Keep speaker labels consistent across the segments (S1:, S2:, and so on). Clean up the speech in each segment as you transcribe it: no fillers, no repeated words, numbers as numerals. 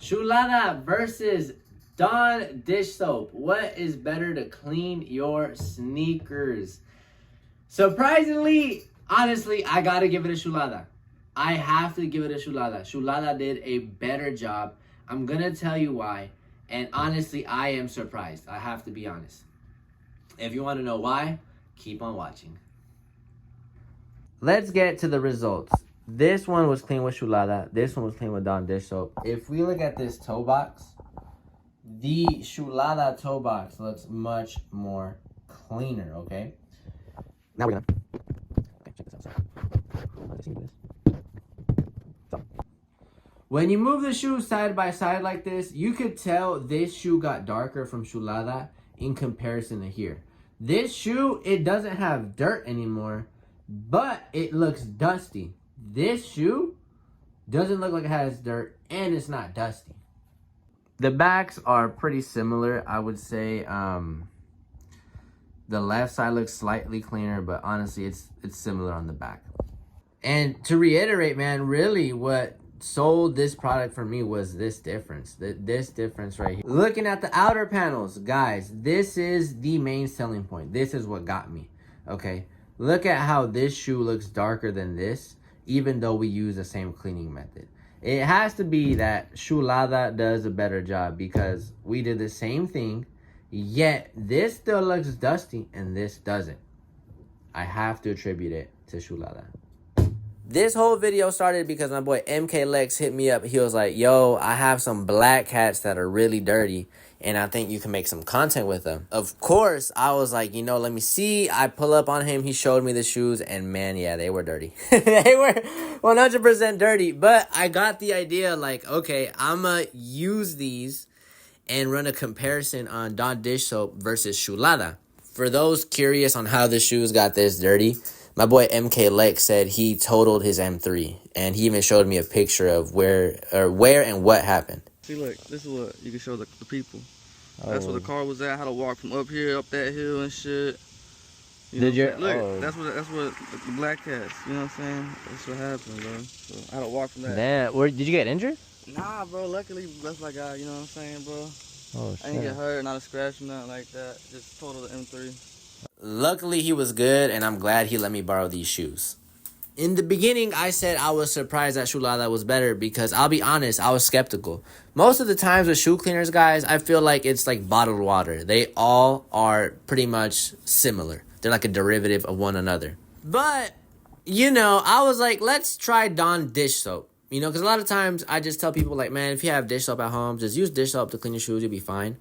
S1: Shoelada versus Dawn dish soap. What is better to clean your sneakers? Surprisingly, honestly, I gotta give it a Shoelada. I have to give it a Shoelada. Shoelada did a better job. I'm gonna tell you why. And honestly, I am surprised. I have to be honest. If you want to know why, keep on watching. Let's get to the results. This one was clean with Shoelada. This one was clean with Dawn dish soap. If we look at this toe box, the Shoelada toe box looks much more cleaner, okay? Now we're gonna check this out. So, when you move the shoes side by side like this, you could tell this shoe got darker from Shoelada in comparison to here. This shoe, it doesn't have dirt anymore, but it looks dusty. This shoe doesn't look like it has dirt, and it's not dusty. The backs are pretty similar, I would say. The left side looks slightly cleaner, but honestly, it's similar on the back. And to reiterate, man, really what sold this product for me was this difference. This difference right here. Looking at the outer panels, guys, this is the main selling point. This is what got me, okay? Look at how this shoe looks darker than this, even though we use the same cleaning method. It has to be that Shoelada does a better job because we did the same thing, yet this still looks dusty and this doesn't. I have to attribute it to Shoelada. This whole video started because my boy MK Lex hit me up. He was like, yo, I have some black hats that are really dirty, and I think you can make some content with them. Of course, I was like, you know, let me see. I pull up on him. He showed me the shoes, and man, yeah, they were dirty. They were 100% dirty, but I got the idea, like, okay, I'm going to use these and run a comparison on Dawn dish soap versus Shoelada. For those curious on how the shoes got this dirty, my boy MK Lex said he totaled his M3, and he even showed me a picture of where and what happened.
S2: See, look, this is what you can show the people. That's where the car was at. How to walk from up here, up that hill and shit. Look, that's what the black cats. You know what I'm saying? That's what happened, bro. So I had to walk from that.
S1: Damn, did you get injured?
S2: Nah, bro. Luckily, that's my guy. You know what I'm saying, bro?
S1: Oh shit.
S2: I didn't get hurt, not a scratch, nothing like that. Just totaled the M3.
S1: Luckily, he was good, and I'm glad he let me borrow these shoes. In the beginning, I said I was surprised that Shoelada was better because I'll be honest, I was skeptical. Most of the times with shoe cleaners, guys, I feel like it's like bottled water. They all are pretty much similar. They're like a derivative of one another. But, you know, I was like, let's try Dawn dish soap. You know, because a lot of times I just tell people like, man, if you have dish soap at home, just use dish soap to clean your shoes, you'll be fine.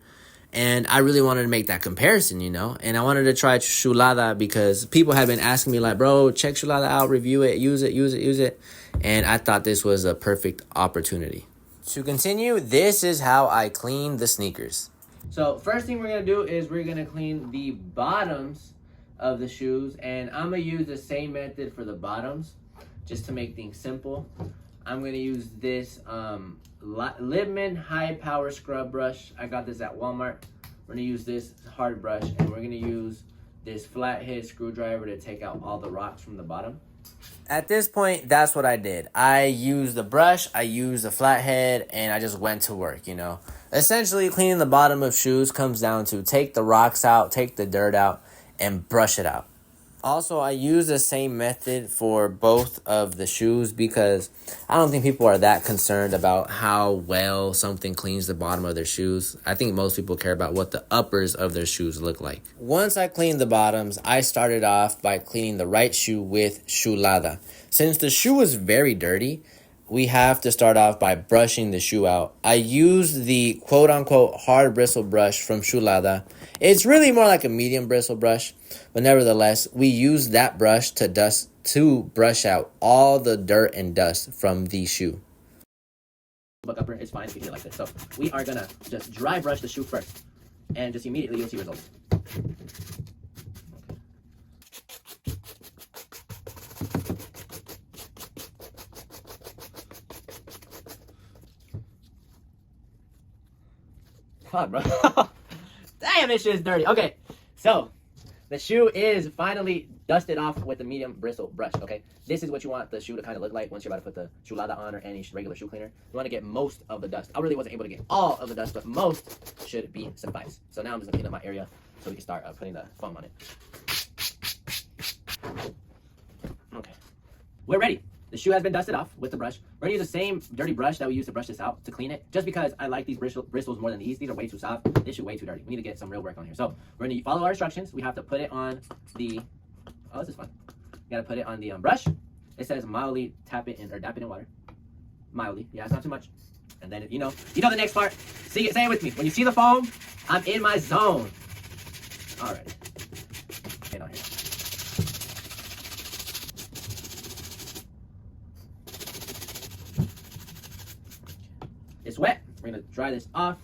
S1: And I really wanted to make that comparison, you know. And I wanted to try Shoelada because people have been asking me like, bro, check Shoelada out, review it, use it. And I thought this was a perfect opportunity. To continue, this is how I clean the sneakers. So first thing we're going to do is we're going to clean the bottoms of the shoes. And I'm going to use the same method for the bottoms just to make things simple. I'm going to use this Libman high power scrub brush. I got this at Walmart. We're going to use this hard brush, and we're going to use this flathead screwdriver to take out all the rocks from the bottom. At this point, that's what I did. I used the brush, I used the flathead, and I just went to work, you know. Essentially, cleaning the bottom of shoes comes down to take the rocks out, take the dirt out, and brush it out. Also, I use the same method for both of the shoes because I don't think people are that concerned about how well something cleans the bottom of their shoes. I think most people care about what the uppers of their shoes look like. Once I cleaned the bottoms, I started off by cleaning the right shoe with Shoelada. Since the shoe is very dirty, we have to start off by brushing the shoe out. I use the quote-unquote hard bristle brush from Shoelada. It's really more like a medium bristle brush, but nevertheless, we use that brush to brush out all the dirt and dust from the shoe. But upper is fine if you do it like this. So we are gonna just dry brush the shoe first, and just immediately you'll see results. God, bro. Damn, this shit is dirty. Okay, so The shoe is finally dusted off with the medium bristle brush, okay? This is what you want the shoe to kind of look like once you're about to put the Shoelada on or any regular shoe cleaner. You want to get most of the dust. I really wasn't able to get all of the dust, but most should be suffice. So now I'm just going to clean up my area so we can start putting the foam on it. Okay. We're ready. The shoe has been dusted off with the brush. We're going to use the same dirty brush that we used to brush this out to clean it, just because I like these bristles more than these. These are way too soft. This shoe way too dirty. We need to get some real work on here. So we're going to follow our instructions. We have to put it on the, oh, this is fun. You got to put it on the brush. It says mildly tap it in, or dap it in water. Mildly. Yeah, it's not too much. And then, you know the next part. Say it with me. When you see the foam, I'm in my zone. All right. Get on here. It's wet. We're gonna dry this off.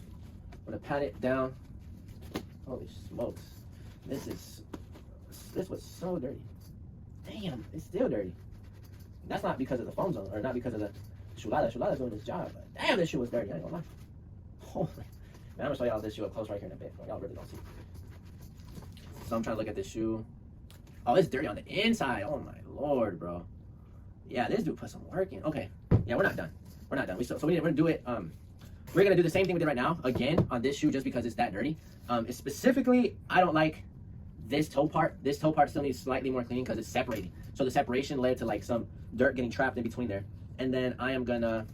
S1: I'm gonna pat it down. Holy smokes. This was so dirty. Damn, it's still dirty. That's not because of the foam zone, or not because of the Shoelada. Shoelada's doing his job. But damn, this shoe was dirty. I ain't gonna lie. Holy. Man, I'm gonna show y'all this shoe up close right here in a bit. Y'all really don't see. So I'm trying to look at this shoe. Oh, it's dirty on the inside. Oh my lord, bro. Yeah, this dude put some work in. Okay. Yeah, we're not done. We're not done. We're gonna do it. We're gonna do the same thing we did right now again on this shoe, just because it's that dirty. Specifically, I don't like this toe part. This toe part still needs slightly more cleaning because it's separating. So the separation led to like some dirt getting trapped in between there. And then I am gonna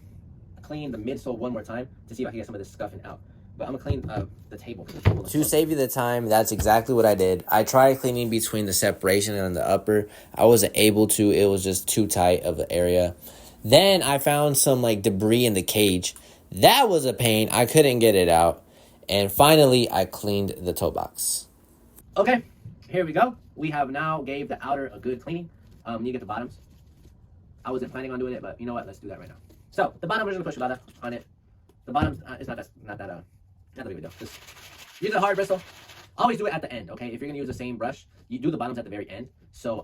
S1: clean the midsole one more time to see if I can get some of this scuffing out. But I'm gonna clean the table. To save you the time, that's exactly what I did. I tried cleaning between the separation and the upper. I wasn't able to. It was just too tight of an area. Then I found some like debris in the cage. That was a pain. I couldn't get it out. And finally, I cleaned the toe box. Okay, here we go. We have now gave the outer a good cleaning. You get the bottoms. I wasn't planning on doing it, but you know what? Let's do that right now. So the bottom, we're just gonna put Shoelada on it. The bottom is not that big of a deal. Just use a hard bristle. Always do it at the end, okay? If you're gonna use the same brush, you do the bottoms at the very end, so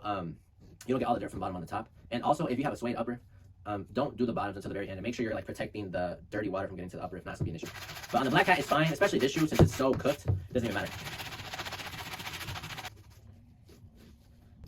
S1: you don't get all the dirt from the bottom on the top. And also, if you have a suede upper, don't do the bottoms until the very end, and make sure you're like protecting the dirty water from getting to the upper. If not, it's gonna be an issue. But on the black hat, it's fine, especially this shoe, since it's so cooked. It doesn't even matter.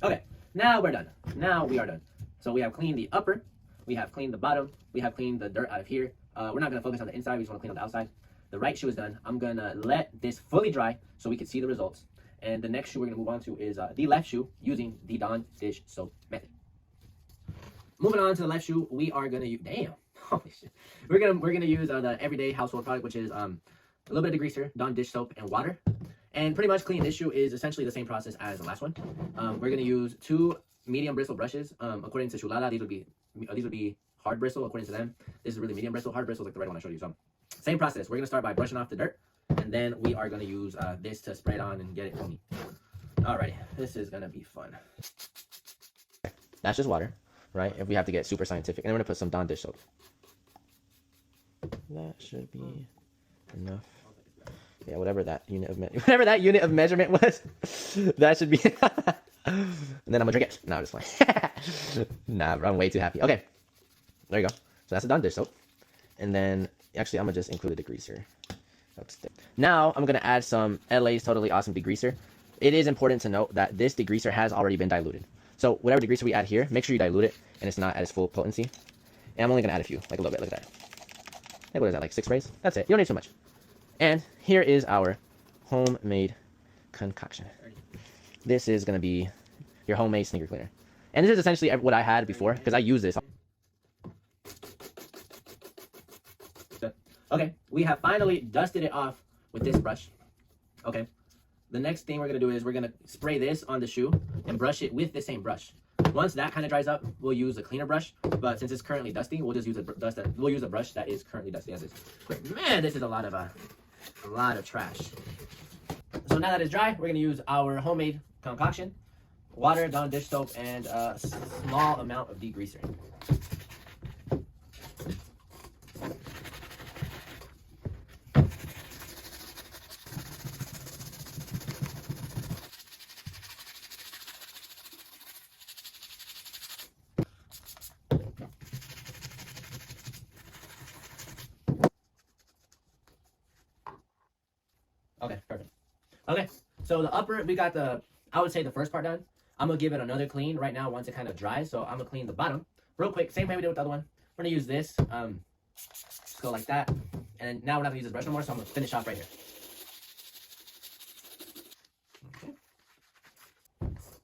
S1: Okay, now we're done. Now we are done. So we have cleaned the upper, we have cleaned the bottom, we have cleaned the dirt out of here. We're not gonna focus on the inside. We just want to clean on the outside. The right shoe is done. I'm gonna let this fully dry so we can see the results. And the next shoe we're gonna move on to is the left shoe using the Dawn dish soap method. Moving on to the left shoe, we are gonna use, damn, holy shit. We're gonna use the everyday household product, which is a little bit of degreaser, Dawn dish soap, and water. And pretty much cleaning this shoe is essentially the same process as the last one. We're gonna use 2 medium bristle brushes. According to Shoelada, these would be hard bristle. According to them, this is really medium bristle. Hard bristle is like the red one I showed you. So same process. We're gonna start by brushing off the dirt, and then we are gonna use this to spray it on and get it foamy. Alrighty, this is gonna be fun. That's just water, right? If we have to get super scientific, and I'm gonna put some Dawn dish soap. That should be enough. Yeah, whatever that unit of measurement was, that should be. And then I'm gonna drink it. No, I'm just fine. Nah, bro, I'm way too happy. Okay, there you go. So that's the Dawn dish soap, and then actually I'm gonna just include a degreaser. Now I'm gonna add some LA's Totally Awesome degreaser. It is important to note that this degreaser has already been diluted. So whatever degreaser we add here, make sure you dilute it and it's not at its full potency. And I'm only gonna add a few, like a little bit. Look at that. Hey, what is that? Like 6 sprays? That's it. You don't need too much. And here is our homemade concoction. This is going to be your homemade sneaker cleaner. And this is essentially what I had before, because I use this. Okay, we have finally dusted it off with this brush. Okay, the next thing we're going to do is we're going to spray this on the shoe and brush it with the same brush. Once that kind of dries up, we'll use a cleaner brush. But since it's currently dusty, we'll just use a brush that is currently dusty as is. But man, this is a lot of trash. So now that it's dry, we're gonna use our homemade concoction, water, Dawn dish soap, and a small amount of degreaser. Okay, perfect. Okay, so the upper, we got the I would say the first part done. I'm going to give it another clean right now once it kind of dries. So I'm going to clean the bottom real quick. Same way we did with the other one. We're going to use this. Just go like that. And now we're not going to use this brush no more. So I'm going to finish off right here.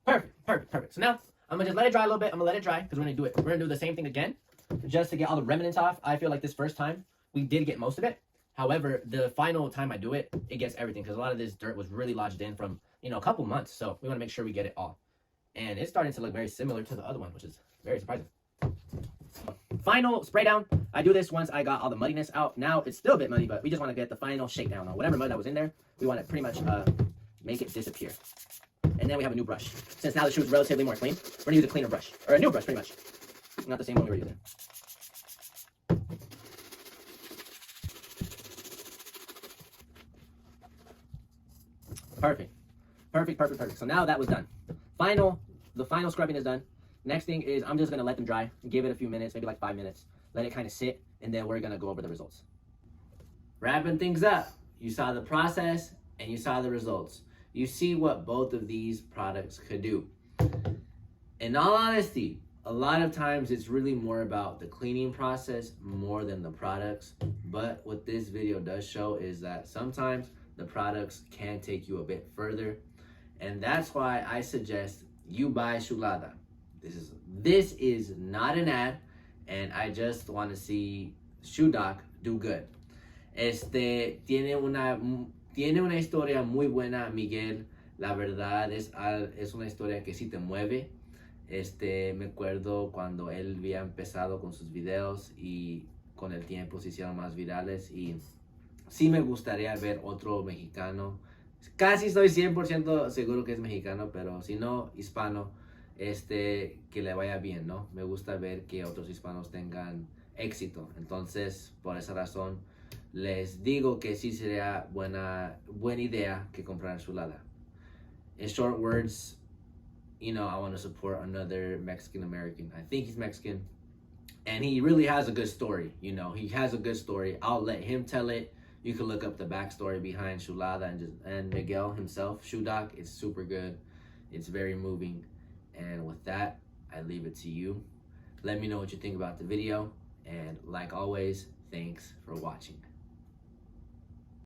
S1: Okay. Perfect. So now I'm going to just let it dry a little bit. I'm going to let it dry because we're going to do it. We're going to do the same thing again just to get all the remnants off. I feel like this first time we did get most of it. However, the final time I do it, it gets everything because a lot of this dirt was really lodged in from, a couple months. So we want to make sure we get it all. And it's starting to look very similar to the other one, which is very surprising. Final spray down. I do this once I got all the muddiness out. Now it's still a bit muddy, but we just want to get the final shakedown on whatever mud that was in there. We want to pretty much make it disappear. And then we have a new brush. Since now the shoe is relatively more clean, we're going to use a cleaner brush. Or a new brush, pretty much. Not the same one we were using. Perfect. So now that was done. The final scrubbing is done. Next thing is I'm just going to let them dry. Give it a few minutes, maybe like 5 minutes. Let it kind of sit, and then we're going to go over the results. Wrapping things up. You saw the process, and you saw the results. You see what both of these products could do. In all honesty, a lot of times it's really more about the cleaning process more than the products. But what this video does show is that sometimes the products can take you a bit further. And that's why I suggest you buy Shoelada. This is not an ad, and I just want to see Shoe Doc do good. Tiene una historia muy buena, Miguel. La verdad es una historia que sí te mueve. Me acuerdo cuando él había empezado con sus videos y con el tiempo se hicieron más virales, y sí me gustaría ver otro mexicano. Casi estoy 100% seguro que es mexicano, pero si no, hispano, que le vaya bien, ¿no? Me gusta ver que otros hispanos tengan éxito. Entonces, por esa razón, les digo que sí sería buena idea que compraran Shoelada. In short words, I want to support another Mexican American. I think he's Mexican, and he really has a good story. He has a good story. I'll let him tell it. You can look up the backstory behind Shoelada and Miguel himself. Shoe Doc, it's super good. It's very moving. And with that, I leave it to you. Let me know what you think about the video. And like always, thanks for watching.